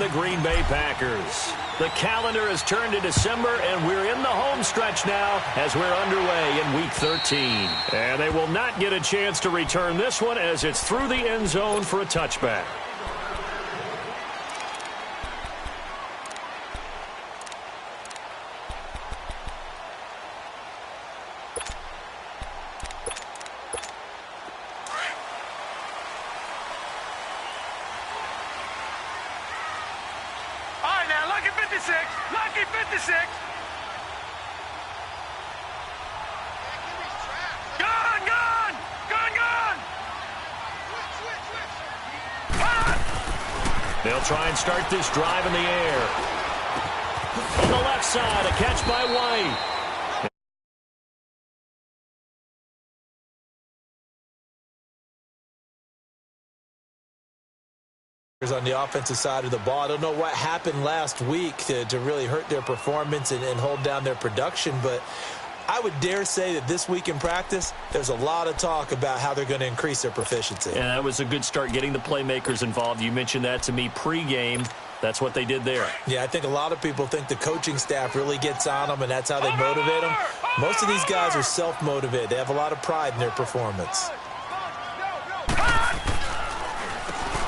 the Green Bay Packers. The calendar has turned to December, and we're in the home stretch now as we're underway in Week 13. And they will not get a chance to return this one as it's through the end zone for a touchback. Lucky 56. Gone. They'll try and start this drive in the air. On the left side, a catch by White. On the offensive side of the ball. I don't know what happened last week to really hurt their performance and hold down their production, but I would dare say that this week in practice, there's a lot of talk about how they're going to increase their proficiency. Yeah, that was a good start getting the playmakers involved. You mentioned that to me pregame. That's what they did there. Yeah, I think a lot of people think the coaching staff really gets on them, and that's how they motivate them. Most of these guys are self-motivated. They have a lot of pride in their performance.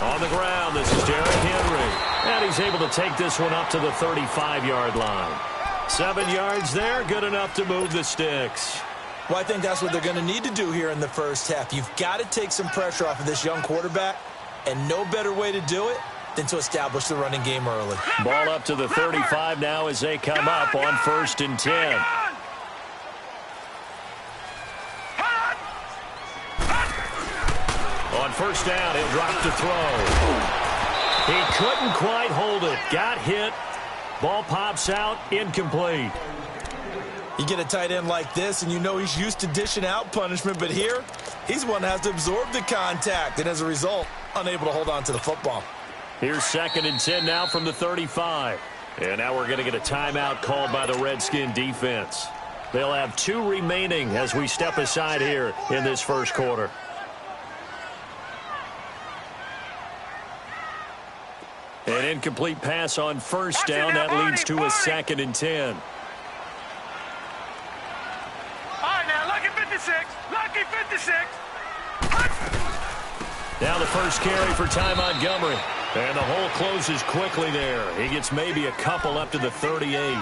On the ground, this is Derrick Henry. And he's able to take this one up to the 35-yard line. 7 yards there, good enough to move the sticks. Well, I think that's what they're going to need to do here in the first half. You've got to take some pressure off of this young quarterback, and no better way to do it than to establish the running game early. Ball up to the 35 now as they come up on 1st and 10. On 1st down, he'll drop to throw. He couldn't quite hold it. Got hit. Ball pops out, incomplete. You get a tight end like this, and you know he's used to dishing out punishment, but here, he's one that has to absorb the contact, and as a result, unable to hold on to the football. Here's 2nd and 10 now from the 35. And now we're going to get a timeout called by the Redskin defense. They'll have 2 remaining as we step aside here in this first quarter. An incomplete pass on 1st down. That leads to a 2nd and 10. All right, now, lucky 56. Lucky 56. Now the first carry for Ty Montgomery. And the hole closes quickly there. He gets maybe a couple up to the 38.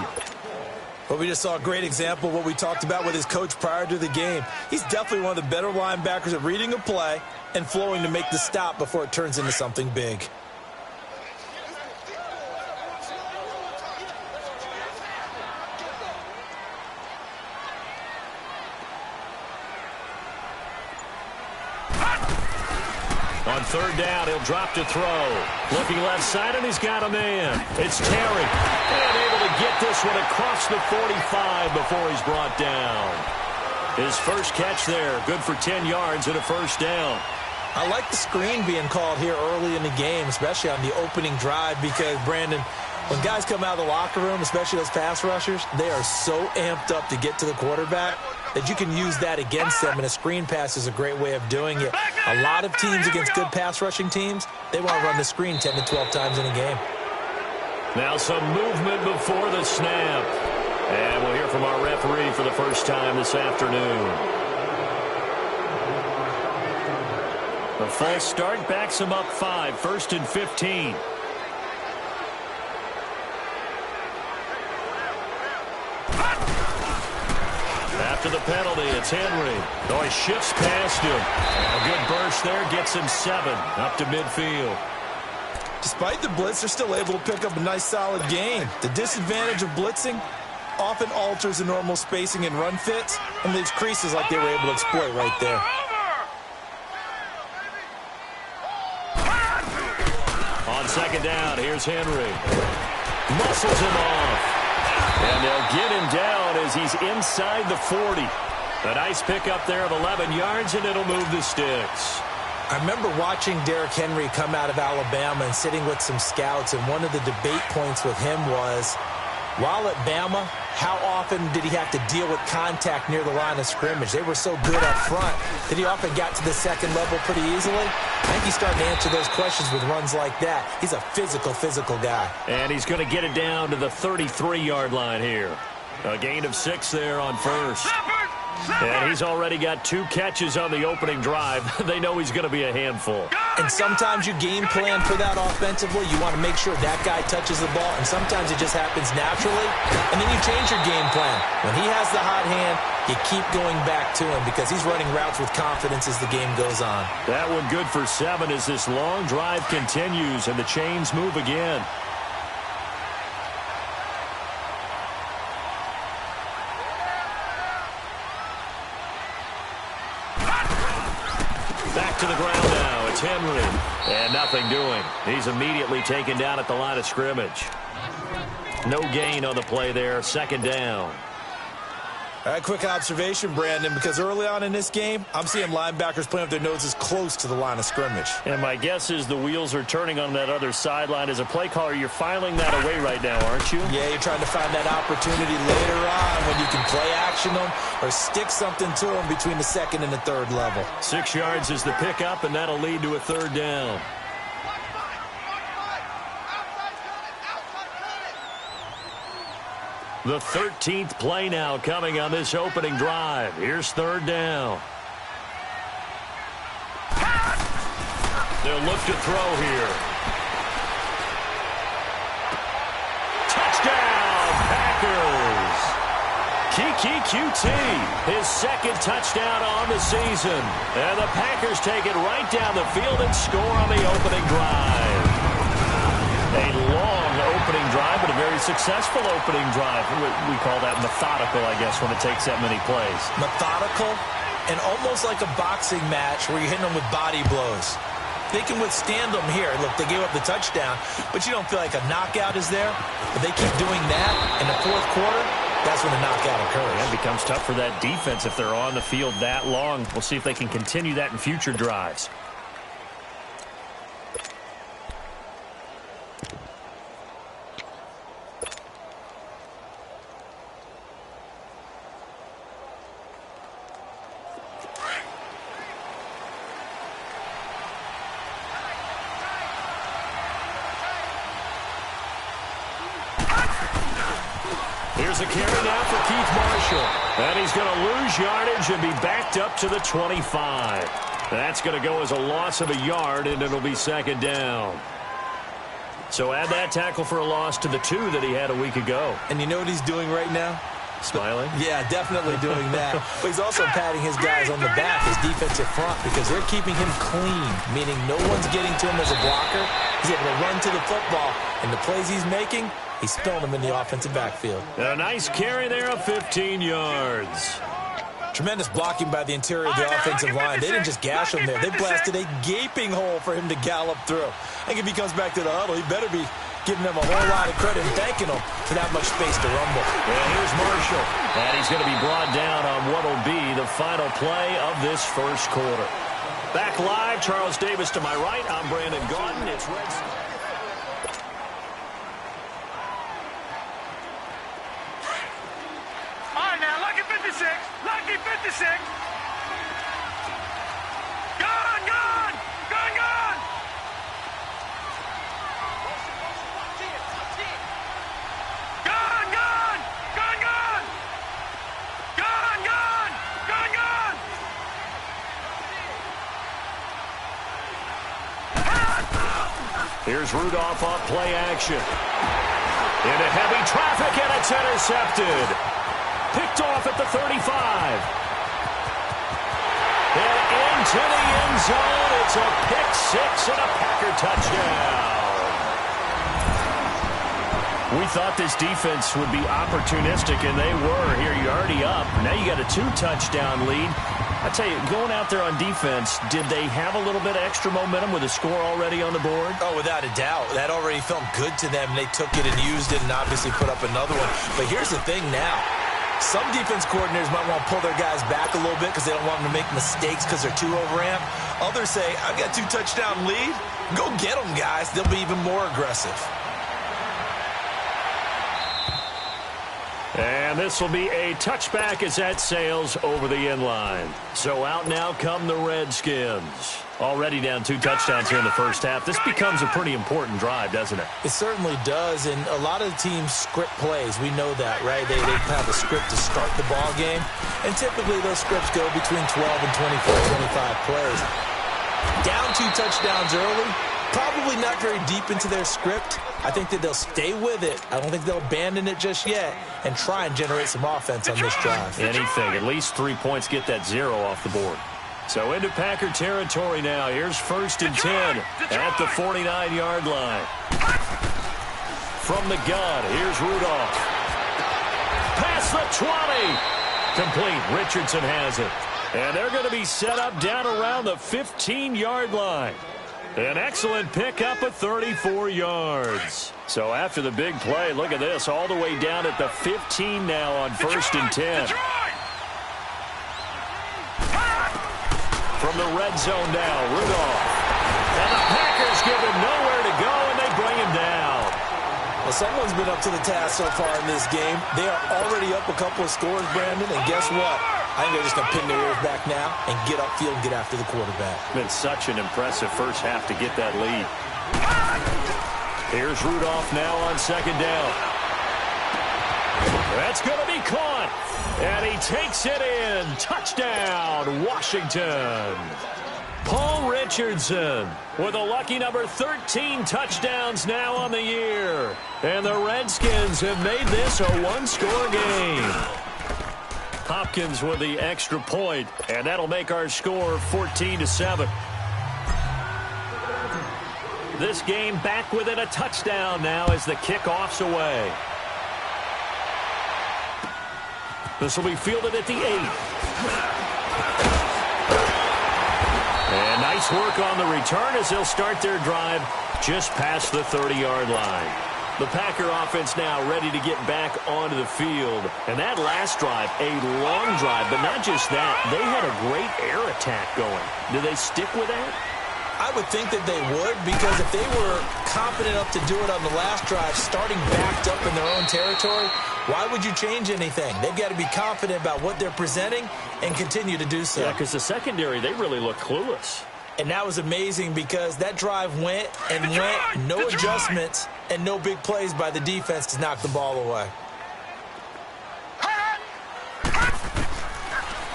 Well, we just saw a great example of what we talked about with his coach prior to the game. He's definitely one of the better linebackers at reading a play and flowing to make the stop before it turns into something big. On 3rd down, he'll drop to throw. Looking left side, and he's got a man. It's Terry. And able to get this one across the 45 before he's brought down. His first catch there, good for 10 yards and a 1st down. I like the screen being called here early in the game, especially on the opening drive, because, Brandon, when guys come out of the locker room, especially those pass rushers, they are so amped up to get to the quarterback that you can use that against them, and a screen pass is a great way of doing it. A lot of teams against good pass rushing teams, they want to run the screen 10 to 12 times in a game. Now some movement before the snap. And we'll hear from our referee for the first time this afternoon. The false start backs him up 5, 1st and 15. After the penalty, it's Henry. Oh, he shifts past him. A good burst there gets him 7 up to midfield. Despite the blitz, they're still able to pick up a nice, solid gain. The disadvantage of blitzing often alters the normal spacing and run fits and leaves creases like they were able to exploit right there. On 2nd down, here's Henry. Muscles him off. And they'll get him down as he's inside the 40. A nice pickup there of 11 yards, and it'll move the sticks. I remember watching Derrick Henry come out of Alabama and sitting with some scouts, and one of the debate points with him was, While at Bama, how often did he have to deal with contact near the line of scrimmage? They were so good up front that he often got to the second level pretty easily. I think he's starting to answer those questions with runs like that. He's a physical guy. And he's going to get it down to the 33-yard line here. A gain of 6 there on first. And he's already got 2 catches on the opening drive. They know he's going to be a handful. And sometimes you game plan for that offensively. You want to make sure that guy touches the ball, and sometimes it just happens naturally. And then you change your game plan. When he has the hot hand, you keep going back to him because he's running routes with confidence as the game goes on. That one good for 7 as this long drive continues and the chains move again. Back to the ground now. It's Henry. And nothing doing. He's immediately taken down at the line of scrimmage. No gain on the play there. Second down. All right, quick observation, Brandon, because early on in this game, I'm seeing linebackers playing with their noses close to the line of scrimmage. And my guess is the wheels are turning on that other sideline. As a play caller, you're filing that away right now, aren't you? Yeah, you're trying to find that opportunity later on when you can play action them or stick something to them between the second and the third level. 6 yards is the pickup, and that'll lead to a third down. The 13th play now coming on this opening drive. Here's third down. They'll look to throw here. Touchdown, Packers. Kiki QT, his second touchdown on the season. And the Packers take it right down the field and score on the opening drive. A long opening drive, but a very successful opening drive. We call that methodical, I guess, when it takes that many plays. Methodical and almost like a boxing match where you're hitting them with body blows. They can withstand them here. Look, they gave up the touchdown, but you don't feel like a knockout is there. But they keep doing that in the fourth quarter. That's when the knockout occurs. It becomes tough for that defense if they're on the field that long. We'll see if they can continue that in future drives. Here's a carry now for Keith Marshall. And he's going to lose yardage and be backed up to the 25. That's going to go as a loss of a yard, and it'll be second down. So add that tackle for a loss to the 2 that he had a week ago. And you know what he's doing right now? Smiling? Yeah, definitely doing that. But he's also patting his guys on the back, his defensive front, because they're keeping him clean, meaning no one's getting to him as a blocker. He's able to run to the football, and the plays he's making, he's spilling them in the offensive backfield. A nice carry there of 15 yards. Tremendous blocking by the interior of the offensive line. They didn't just gash him there. They blasted a gaping hole for him to gallop through. I think if he comes back to the huddle, he better be giving them a whole lot of credit and thanking them for that much space to rumble. And here's Marshall. And he's going to be brought down on what will be the final play of this first quarter. Back live, Charles Davis to my right. I'm Brandon Gaudin. It's Reds. All right, now, lucky 56. Lucky 56. Gone, gone. Gone, gone. Gone, gone. Gone, gone. Gone, gone. Gone, gone. Here's Rudolph off play action. Into heavy traffic, and it's intercepted. Picked off at the 35. And into the end zone. It's a pick six and a Packer touchdown. We thought this defense would be opportunistic, and they were. Here, you're already up. Now you got a 2-touchdown lead. I tell you, going out there on defense, did they have a little bit of extra momentum with a score already on the board? Oh, without a doubt. That already felt good to them. They took it and used it and obviously put up another one. But here's the thing now. Some defense coordinators might want to pull their guys back a little bit because they don't want them to make mistakes because they're too overamped. Others say, I've got 2-touchdown lead. Go get them, guys. They'll be even more aggressive. And this will be a touchback as that sails over the end line. So out now come the Redskins. Already down 2 touchdowns here in the first half. This becomes a pretty important drive, doesn't it? It certainly does, and a lot of the teams script plays. We know that, right? They have a script to start the ball game, and typically those scripts go between 12 and 24, 25 plays. Down 2 touchdowns early, probably not very deep into their script. I think that they'll stay with it. I don't think they'll abandon it just yet and try and generate some offense on this drive. Anything. At least 3 points, get that 0 off the board. So into Packer territory now. Here's 1st and 10 at the 49-yard line. From the gun, here's Rudolph. Past the 20. Complete. Richardson has it. And they're going to be set up down around the 15-yard line. An excellent pickup of 34 yards. So after the big play, look at this, all the way down at the 15 now on 1st and 10. From the red zone now, Rudolph. And the Packers give him nowhere to go, and they bring him down. Well, someone's been up to the task so far in this game. They are already up a couple of scores, Brandon, and guess what? I think they're just going to pin their ears back now and get upfield and get after the quarterback. Been such an impressive first half to get that lead. Here's Rudolph now on 2nd down. That's going to be caught. And he takes it in. Touchdown, Washington. Paul Richardson with a lucky number 13 touchdowns now on the year. And the Redskins have made this a 1-score game. Hopkins with the extra point, and that'll make our score 14-7. This game back within a touchdown now as the kickoff's away. This will be fielded at the 8. And nice work on the return as they'll start their drive just past the 30-yard line. The Packer offense now ready to get back onto the field. And that last drive, a long drive, but not just that. They had a great air attack going. Do they stick with that? I would think that they would, because if they were confident enough to do it on the last drive, starting backed up in their own territory, why would you change anything? They've got to be confident about what they're presenting and continue to do so. Yeah, because the secondary, they really look clueless. And that was amazing because that drive went and went, no adjustments and no big plays by the defense to knock the ball away.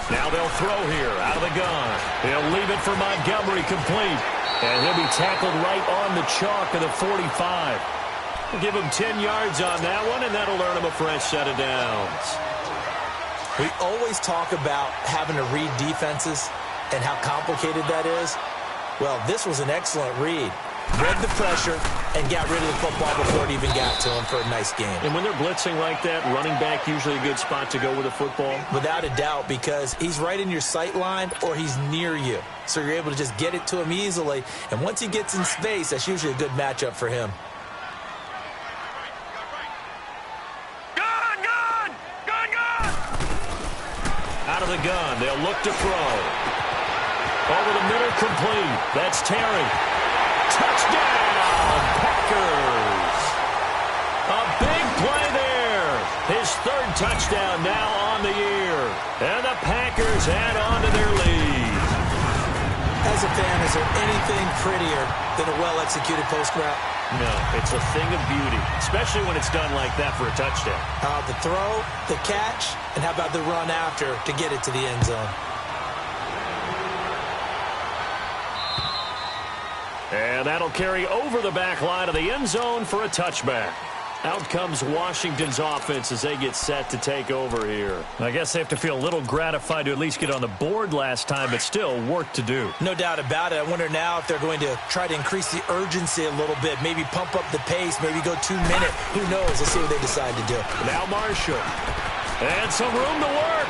Now they'll throw here out of the gun. He'll leave it for Montgomery complete. And he'll be tackled right on the chalk of the 45. We'll give him 10 yards on that one, and that'll earn him a fresh set of downs. We always talk about having to read defenses and how complicated that is. Well, this was an excellent read. Read the pressure and got rid of the football before it even got to him for a nice game. And when they're blitzing like that, running back usually a good spot to go with the football? Without a doubt, because he's right in your sight line or he's near you. So you're able to just get it to him easily. And once he gets in space, that's usually a good matchup for him. Out of the gun, they'll look to throw. Over the middle, complete. That's Terry. Touchdown, Packers. A big play there. His 3rd touchdown now on the year. And the Packers add on to their lead. As a fan, is there anything prettier than a well-executed post route? No, it's a thing of beauty, especially when it's done like that for a touchdown. The throw, the catch, and how about the run after to get it to the end zone? And that'll carry over the back line of the end zone for a touchback. Out comes Washington's offense as they get set to take over here. I guess they have to feel a little gratified to at least get on the board last time, but still work to do. No doubt about it. I wonder now if they're going to try to increase the urgency a little bit, maybe pump up the pace, maybe go 2 minute. Who knows? Let's see what they decide to do. Now Marshall. And some room to work.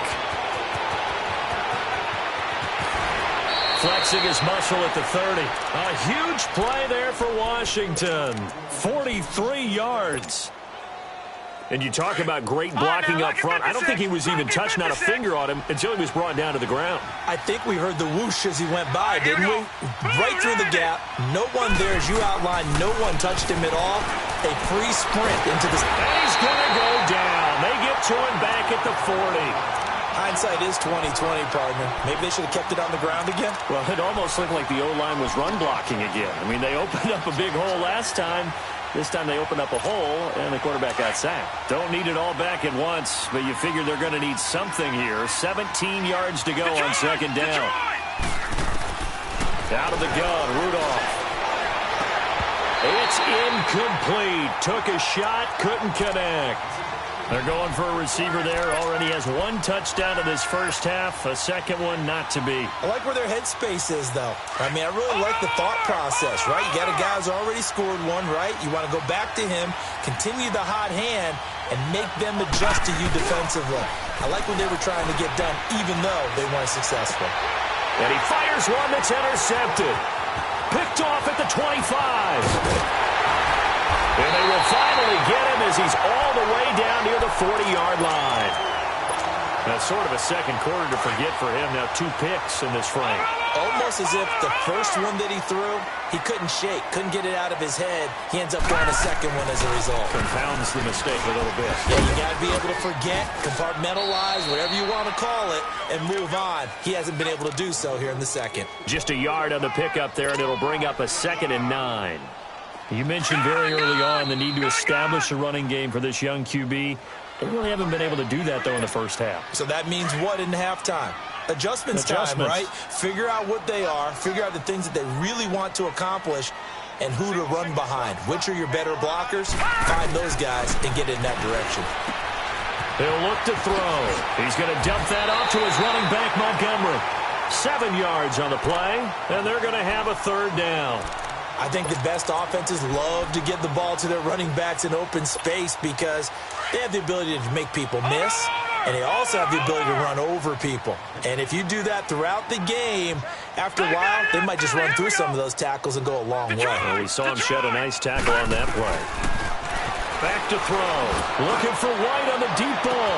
Flexing his muscle at the 30. A huge play there for Washington. 43 yards. And you talk about great blocking up front. I don't think he was even touched, not a finger on him, until he was brought down to the ground. I think we heard the whoosh as he went by, didn't we? Right through the gap. No one there, as you outlined. No one touched him at all. A free sprint into the... And he's going to go down. They give it to him back at the 40. Hindsight is 20/20, partner. Maybe they should have kept it on the ground again. Well, it almost looked like the O-line was run blocking again. I mean, they opened up a big hole last time. This time they opened up a hole, and the quarterback got sacked. Don't need it all back at once, but you figure they're going to need something here. 17 yards to go on second down. Out of the gun, Rudolph. It's incomplete. Took a shot, couldn't connect. They're going for a receiver there. Already has one touchdown in this first half. A second one not to be. I like where their headspace is, though. I mean, I really like the thought process, right? You got a guy who's already scored one, right? You want to go back to him, continue the hot hand, and make them adjust to you defensively. I like what they were trying to get done, even though they weren't successful. And he fires one that's intercepted. Picked off at the 25. And they will finally get him as he's all the way down near the 40-yard line. That's sort of a second quarter to forget for him. Now 2 picks in this frame. Almost as if the first one that he threw, he couldn't shake, couldn't get it out of his head. He ends up throwing a second one as a result. Compounds the mistake a little bit. Yeah, you got to be able to forget, compartmentalize, whatever you want to call it, and move on. He hasn't been able to do so here in the second. Just a yard on the pickup there, and it'll bring up a 2nd and 9. You mentioned very early on the need to establish a running game for this young QB. They really haven't been able to do that, though, in the first half. So that means what in halftime? Adjustments time, right? Figure out what they are, figure out the things that they really want to accomplish, and who to run behind. Which are your better blockers? Find those guys and get in that direction. He'll look to throw. He's going to dump that off to his running back, Montgomery. 7 yards on the play, and they're going to have a 3rd down. I think the best offenses love to get the ball to their running backs in open space because they have the ability to make people miss, and they also have the ability to run over people. And if you do that throughout the game, after a while, they might just run through some of those tackles and go a long way. Well, we saw him shed a nice tackle on that play. Back to throw. Looking for White on the deep ball.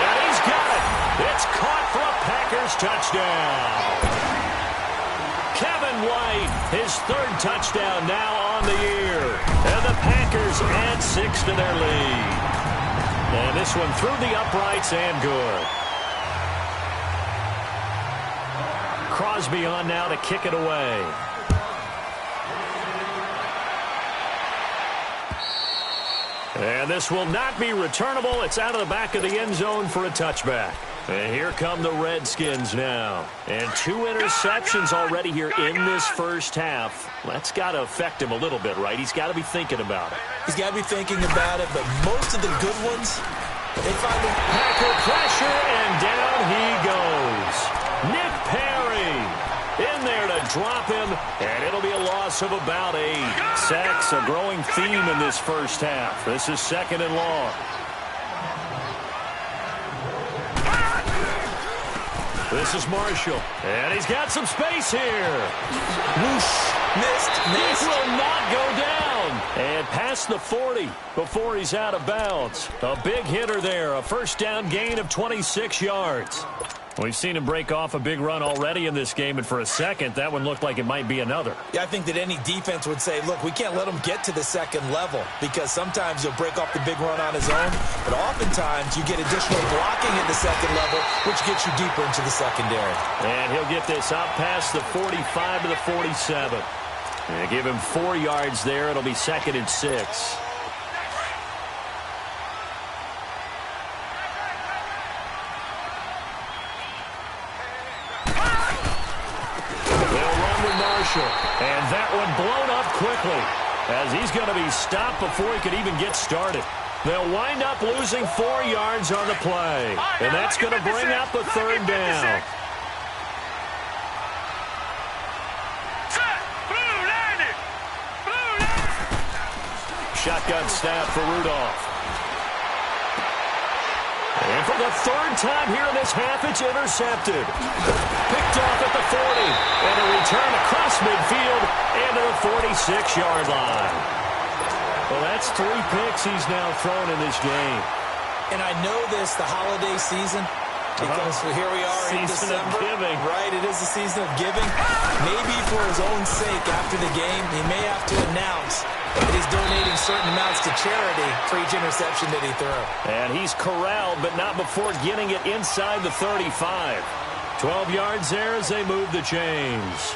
And he's got it. It's caught for a Packers touchdown. Kevin White, his 3rd touchdown now on the year. And the Packers add 6 to their lead. And this one through the uprights and good. Crosby on now to kick it away. And this will not be returnable. It's out of the back of the end zone for a touchback. And here come the Redskins now. And 2 interceptions already here in this first half. That's got to affect him a little bit, right? He's got to be thinking about it. He's got to be thinking about it, but most of the good ones, they find the Packer pressure, and down he goes. Nick Perry in there to drop him, and it'll be a loss of about 8. Sacks, a growing theme in this first half. This is 2nd and long. This is Marshall, and he's got some space here. whoosh, missed. He will not go down. And past the 40 before he's out of bounds. A big hitter there, a 1st down gain of 26 yards. We've seen him break off a big run already in this game, and for a second, that one looked like it might be another. Yeah, I think that any defense would say, look, we can't let him get to the 2nd level because sometimes he'll break off the big run on his own, but oftentimes you get additional blocking at the 2nd level, which gets you deeper into the secondary. And he'll get this out past the 45 to the 47. And give him 4 yards there. It'll be 2nd and 6. And that one blown up quickly as he's going to be stopped before he could even get started. They'll wind up losing 4 yards on the play. And that's going to bring up a 3rd down. Shotgun snap for Rudolph. And for the 3rd time here in this half, it's intercepted. Picked off at the 40. And a return across midfield and to the 46-yard line. Well, that's 3 picks he's now thrown in this game. And I know this, the holiday season, because here we are in December. Season of giving. Right, it is the season of giving. Maybe for his own sake after the game, he may have to announce And he's donating certain amounts to charity for each interception that he threw. And he's corralled, but not before getting it inside the 35. 12 yards there as they move the chains.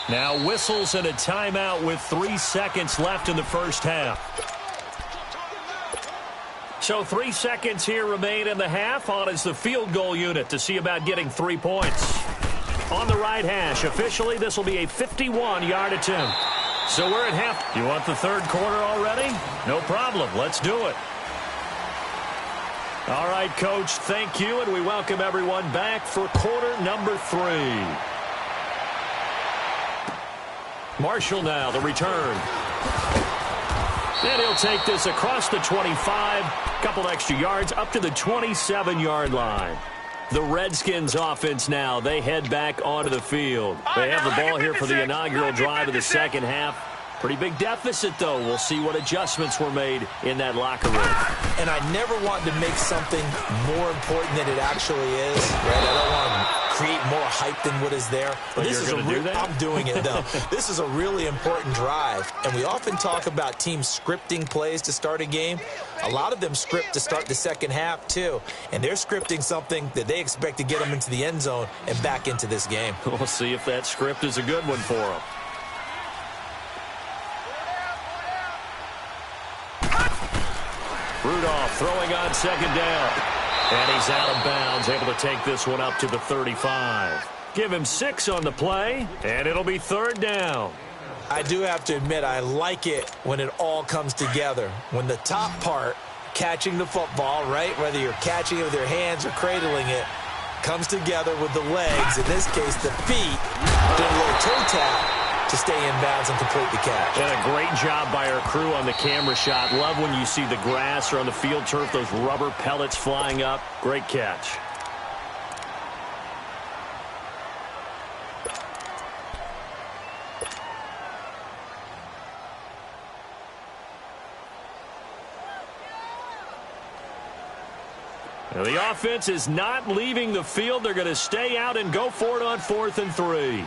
Now whistles and a timeout with 3 seconds left in the first half. So 3 seconds here remain in the half. On is the field goal unit to see about getting 3 points. On the right hash, officially this will be a 51-yard attempt. So we're at half. You want the third quarter already? No problem. Let's do it. All right, Coach, thank you, and we welcome everyone back for quarter number 3. Marshall now, the return. And he'll take this across the 25, couple extra yards, up to the 27-yard line. The Redskins offense now, they head back onto the field. They have the ball here for the inaugural drive of the second half. Pretty big deficit, though. We'll see what adjustments were made in that locker room. And I never want to make something more important than it actually is. Right? I don't want to create more hype than what is there. But this is going to do that? I'm doing it, though. This is a really important drive. And we often talk about teams scripting plays to start a game. A lot of them script to start the second half, too. And they're scripting something that they expect to get them into the end zone and back into this game. We'll see if that script is a good one for them. Rudolph throwing on second down. And he's out of bounds, able to take this one up to the 35. Give him 6 on the play, and it'll be third down. I do have to admit, I like it when it all comes together. When the top part, catching the football, right, whether you're catching it with your hands or cradling it, comes together with the legs, in this case the feet, doing a little toe tap to stay in bounds and complete the catch. And a great job by our crew on the camera shot. Love when you see the grass or on the field turf, those rubber pellets flying up. Great catch. Now the offense is not leaving the field. They're going to stay out and go for it on 4th and 3.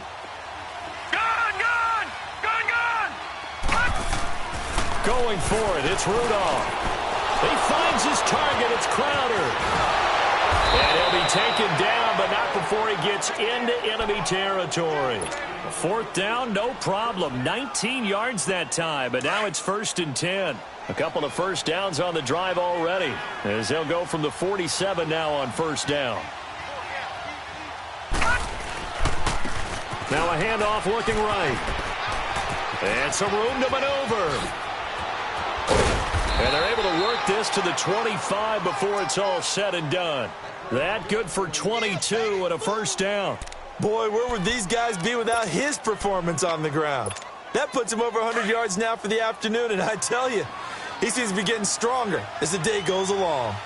Going for it, it's Rudolph. He finds his target, it's Crowder. And he'll be taken down, but not before he gets into enemy territory. 4th down, no problem. 19 yards that time, but now it's 1st and 10. A couple of first downs on the drive already, as they'll go from the 47 now on 1st down. Now a handoff looking right. And some room to maneuver. And they're able to work this to the 25 before it's all said and done. That good for 22 and a 1st down. Boy, where would these guys be without his performance on the ground? That puts him over 100 yards now for the afternoon, and I tell you, he seems to be getting stronger as the day goes along.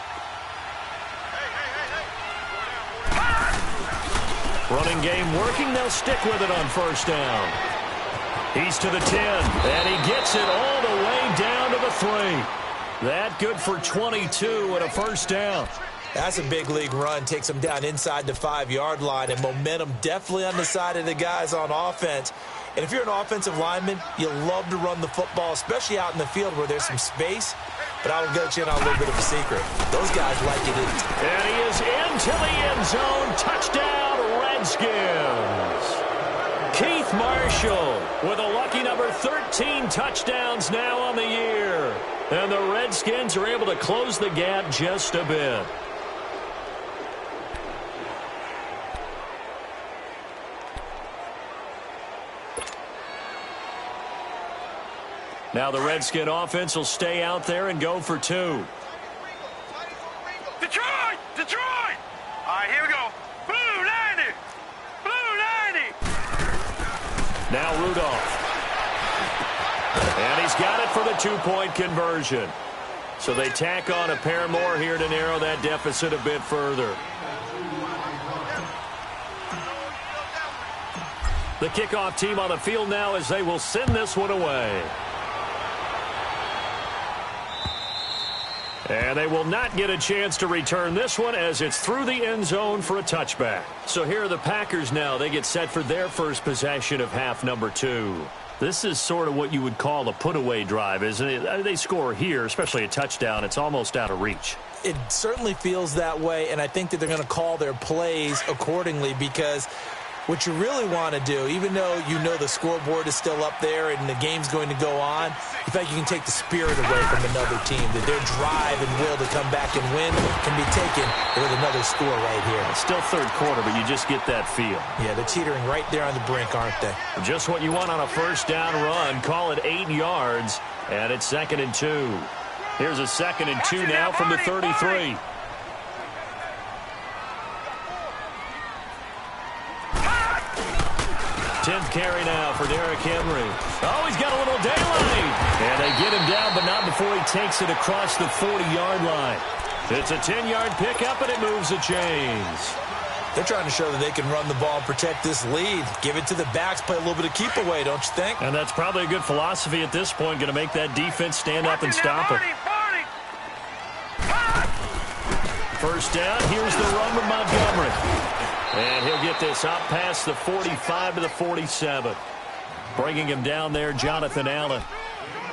Running game working. They'll stick with it on 1st down. He's to the 10, and he gets it all the way down to the 3. That good for 22 and a 1st down. That's a big league run. Takes them down inside the 5-yard line, and momentum definitely on the side of the guys on offense. And if you're an offensive lineman, you love to run the football, especially out in the field where there's some space. But I will get you in on a little bit of a secret. Those guys like it. And he is into the end zone. Touchdown, Redskins. Keith Marshall with a lucky number 13 touchdowns now on the year. And the Redskins are able to close the gap just a bit. Now the Redskin offense will stay out there and go for 2. Detroit! Detroit! All right, here we go. Blue 90! Blue 90! Now Rudolph. And he's got it for the 2-point conversion. So they tack on a pair more here to narrow that deficit a bit further. The kickoff team on the field now as they will send this one away. And they will not get a chance to return this one as it's through the end zone for a touchback. So here are the Packers now. They get set for their first possession of half number 2. This is sort of what you would call a put-away drive, isn't it? They score here, especially a touchdown. It's almost out of reach. It certainly feels that way, and I think that they're going to call their plays accordingly because what you really want to do, even though you know the scoreboard is still up there and the game's going to go on, in fact, you can take the spirit away from another team, that their drive and will to come back and win can be taken with another score right here. It's still third quarter, but you just get that feel. Yeah, they're teetering right there on the brink, aren't they? Just what you want on a first down run. Call it 8 yards, and it's 2nd and 2. Here's a 2nd and 2 now from the 33. Tenth carry now for Derrick Henry. Oh, he's got a little daylight. And they get him down, but not before he takes it across the 40-yard line. It's a 10-yard pickup, and it moves the chains. They're trying to show that they can run the ball and protect this lead. Give it to the backs, play a little bit of keep away, don't you think? And that's probably a good philosophy at this point, going to make that defense stand up and stop it. First down, here's the run with Montgomery. And he'll get this up past the 45 to the 47. Bringing him down there, Jonathan Allen.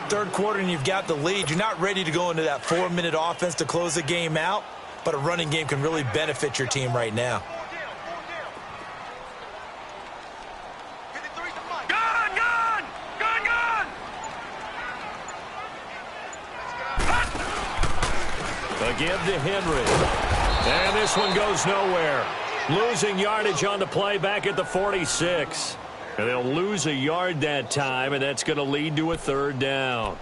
Third quarter and you've got the lead. You're not ready to go into that 4-minute offense to close the game out, but a running game can really benefit your team right now. Give to Henry. And this one goes nowhere. Losing yardage on the play back at the 46. And they'll lose a yard that time, and that's going to lead to a 3rd down.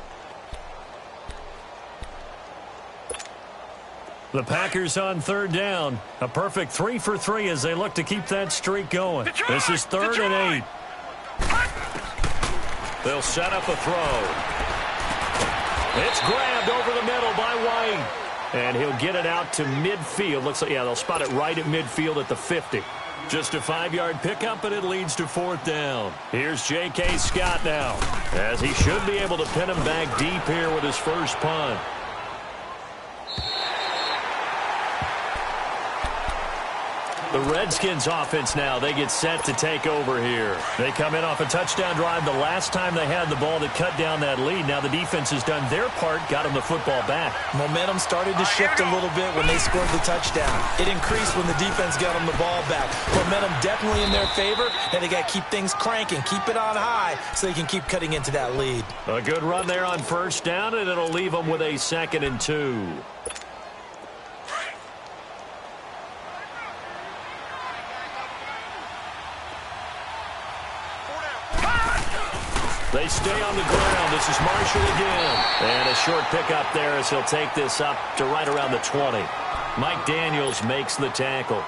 The Packers on 3rd down. A perfect 3 for 3 as they look to keep that streak going. Detroit, this is 3rd and 8. They'll set up a throw. It's grabbed over the middle by White. And he'll get it out to midfield. Looks like, yeah, they'll spot it right at midfield at the 50. Just a 5-yard pickup, and it leads to 4th down. Here's J.K. Scott now, as he should be able to pin him back deep here with his first punt. The Redskins offense now, they get set to take over here. They come in off a touchdown drive the last time they had the ball that cut down that lead. Now the defense has done their part, got them the football back. Momentum started to shift a little bit when they scored the touchdown. It increased when the defense got them the ball back. Momentum definitely in their favor, and they got to keep things cranking, keep it on high so they can keep cutting into that lead. A good run there on first down, and it'll leave them with a 2nd and 2. They stay on the ground. This is Marshall again. And a short pickup there as he'll take this up to right around the 20. Mike Daniels makes the tackle.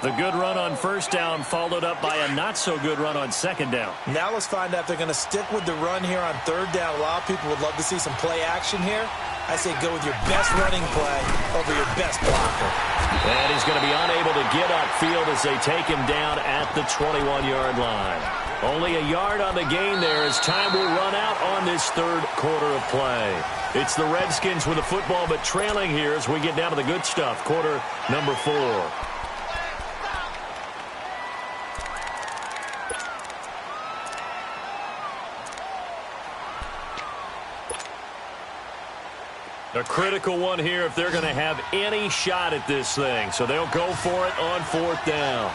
The good run on first down followed up by a not-so-good run on 2nd down. Now let's find out if they're going to stick with the run here on 3rd down. A lot of people would love to see some play action here. I say go with your best running play over your best blocker. And he's going to be unable to get upfield as they take him down at the 21-yard line. Only a yard on the gain there as time will run out on this 3rd quarter of play. It's the Redskins with the football, but trailing here as we get down to the good stuff. Quarter number 4. A critical one here if they're going to have any shot at this thing. So they'll go for it on 4th down.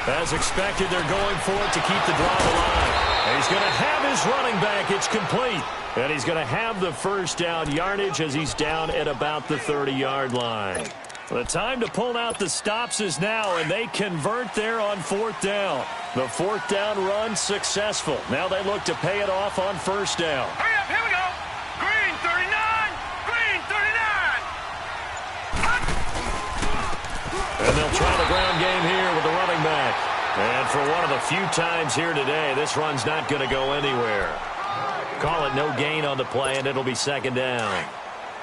As expected, they're going for it to keep the drive alive. And he's going to have his running back. It's complete. And he's going to have the first down yardage as he's down at about the 30-yard line. The time to pull out the stops is now, and they convert there on 4th down. The 4th down run successful. Now they look to pay it off on first down. Hurry up, here we go. Green 39, green 39. And they'll try the ground game here with the running back. And for one of the few times here today, this run's not going to go anywhere. Call it no gain on the play, and it'll be 2nd down.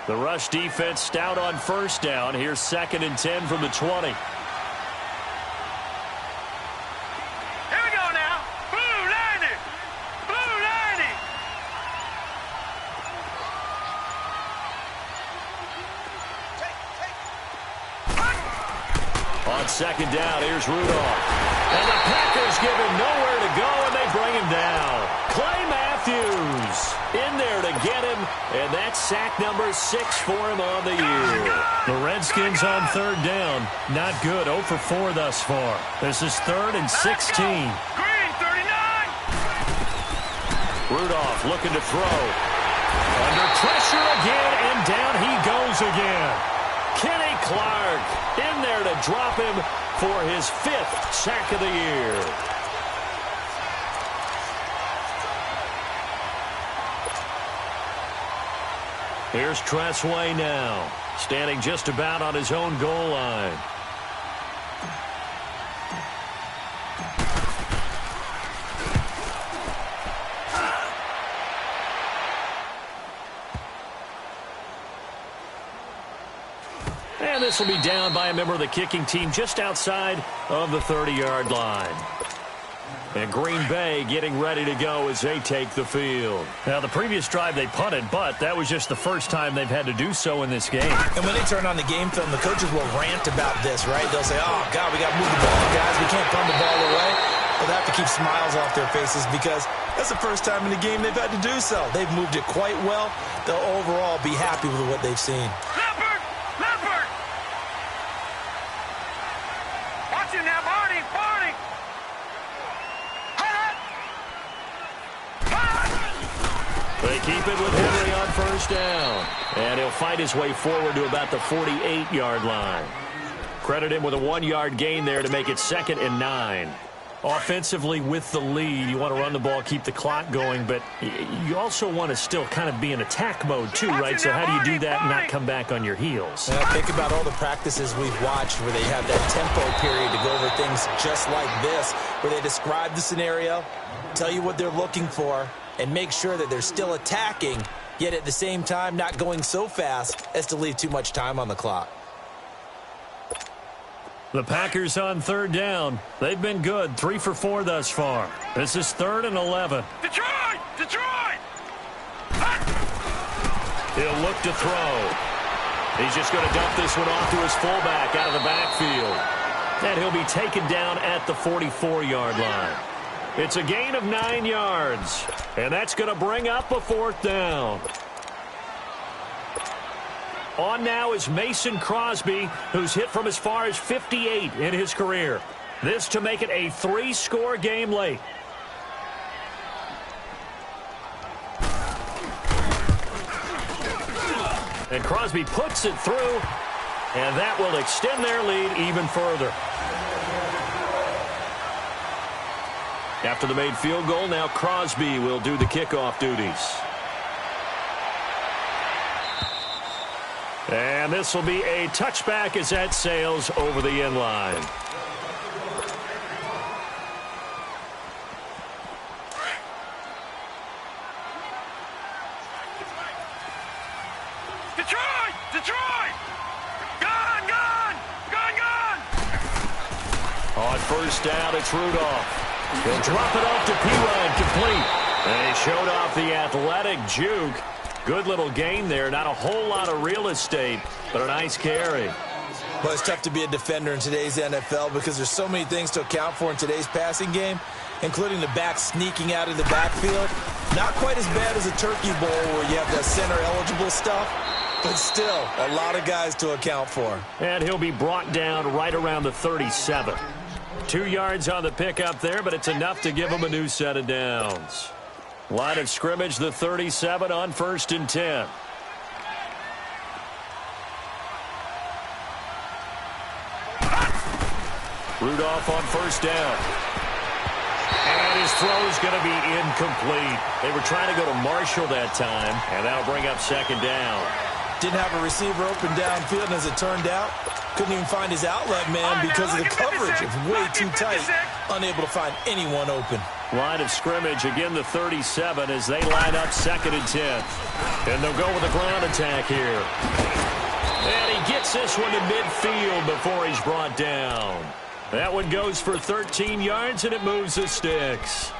The rush defense stout on first down. Here's 2nd and 10 from the 20. On 2nd down, here's Rudolph. And the Packers give him nowhere to go, and they bring him down. Clay Matthews in there to get him, and that's sack number 6 for him on the year. The Redskins on 3rd down. Not good. 0 for 4 thus far. This is 3rd and 16. Green, 39. Rudolph looking to throw. Under pressure again, and down he goes again. Kenny Clark in there to drop him for his 5th sack of the year. Here's Tressway now, standing just about on his own goal line. And this will be down by a member of the kicking team just outside of the 30-yard line. And Green Bay getting ready to go as they take the field. Now, the previous drive they punted, but that was just the first time they've had to do so in this game. And when they turn on the game film, the coaches will rant about this, right? They'll say, oh, God, we got to move the ball, guys. We can't punt the ball away. But they have to keep smiles off their faces because that's the first time in the game they've had to do so. They've moved it quite well. They'll overall be happy with what they've seen. Leopard! Leopard! Watch him now, Barney! Barney! They keep it with Henry on first down. And he'll fight his way forward to about the 48-yard line. Credit him with a 1-yard gain there to make it 2nd and 9. Offensively with the lead, you want to run the ball, keep the clock going, but you also want to still kind of be in attack mode too, right? So how do you do that and not come back on your heels? And I think about all the practices we've watched where they have that tempo period to go over things just like this, where they describe the scenario, tell you what they're looking for, and make sure that they're still attacking, yet at the same time not going so fast as to leave too much time on the clock. The Packers on 3rd down. They've been good, 3 for 4 thus far. This is 3rd and 11. Detroit! Detroit! He'll look to throw. He's just going to dump this one off to his fullback out of the backfield. And he'll be taken down at the 44-yard line. It's a gain of 9 yards. And that's going to bring up a 4th down. On now is Mason Crosby, who's hit from as far as 58 in his career. This to make it a 3-score game late. And Crosby puts it through, and that will extend their lead even further. After the made field goal, now Crosby will do the kickoff duties. And this will be a touchback as that sails over the end line. Detroit! Detroit! Gone! Gone! Gone! Gone! On first down, it's Rudolph. He'll drop it off to P-Ryan, complete. And he showed off the athletic juke. Good little gain there. Not a whole lot of real estate, but a nice carry. Well, it's tough to be a defender in today's NFL because there's so many things to account for in today's passing game, including the back sneaking out of the backfield. Not quite as bad as a turkey bowl where you have the center-eligible stuff, but still a lot of guys to account for. And he'll be brought down right around the 37. 2 yards on the pickup there, but it's enough to give him a new set of downs. Line of scrimmage, the 37 on 1st and 10. Rudolph on first down. And his throw is going to be incomplete. They were trying to go to Marshall that time, and that'll bring up 2nd down. Didn't have a receiver open downfield, and as it turned out, couldn't even find his outlet man because of the coverage. It's way too tight, unable to find anyone open. Line of scrimmage, again the 37 as they line up 2nd and 10. And they'll go with a ground attack here. And he gets this one to midfield before he's brought down. That one goes for 13 yards, and it moves the sticks.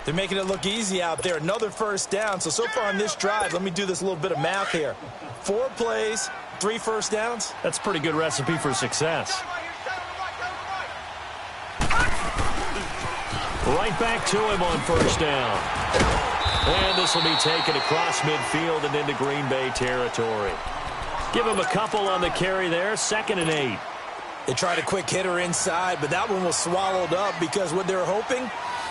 They're making it look easy out there. Another first down. So far on this drive, let me do this little bit of math here. 4 plays, 3 first downs. That's a pretty good recipe for success. Right back to him on first down. And this will be taken across midfield and into Green Bay territory. Give him a couple on the carry there, 2nd and 8. They tried a quick hitter inside, but that one was swallowed up because what they're hoping,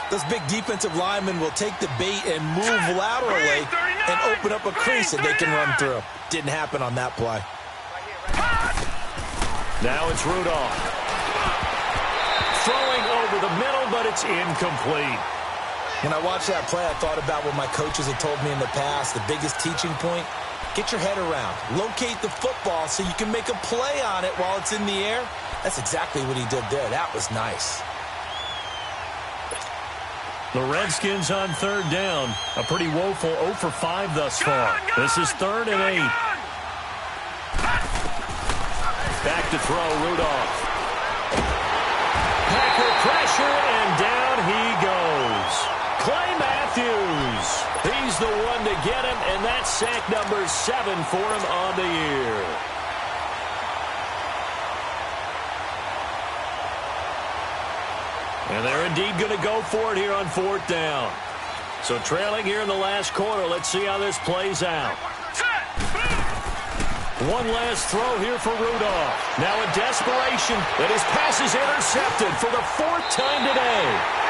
those big defensive linemen will take the bait and move laterally and open up a crease that they can run through. Didn't happen on that play. Now it's Rudolph. Throwing over the middle, but it's incomplete. When I watched that play, I thought about what my coaches had told me in the past. The biggest teaching point, get your head around. Locate the football so you can make a play on it while it's in the air. That's exactly what he did there. That was nice. The Redskins on 3rd down. A pretty woeful 0 for 5 thus far. This is 3rd and 8. Back to throw, Rudolph. Packer pressure, and down he goes. Clay Matthews. He's the one to get him, and that's sack number 7 for him on the year. And they're indeed going to go for it here on 4th down. So trailing here in the last quarter. Let's see how this plays out. One last throw here for Rudolph. Now in desperation, and his pass is intercepted for the 4th time today.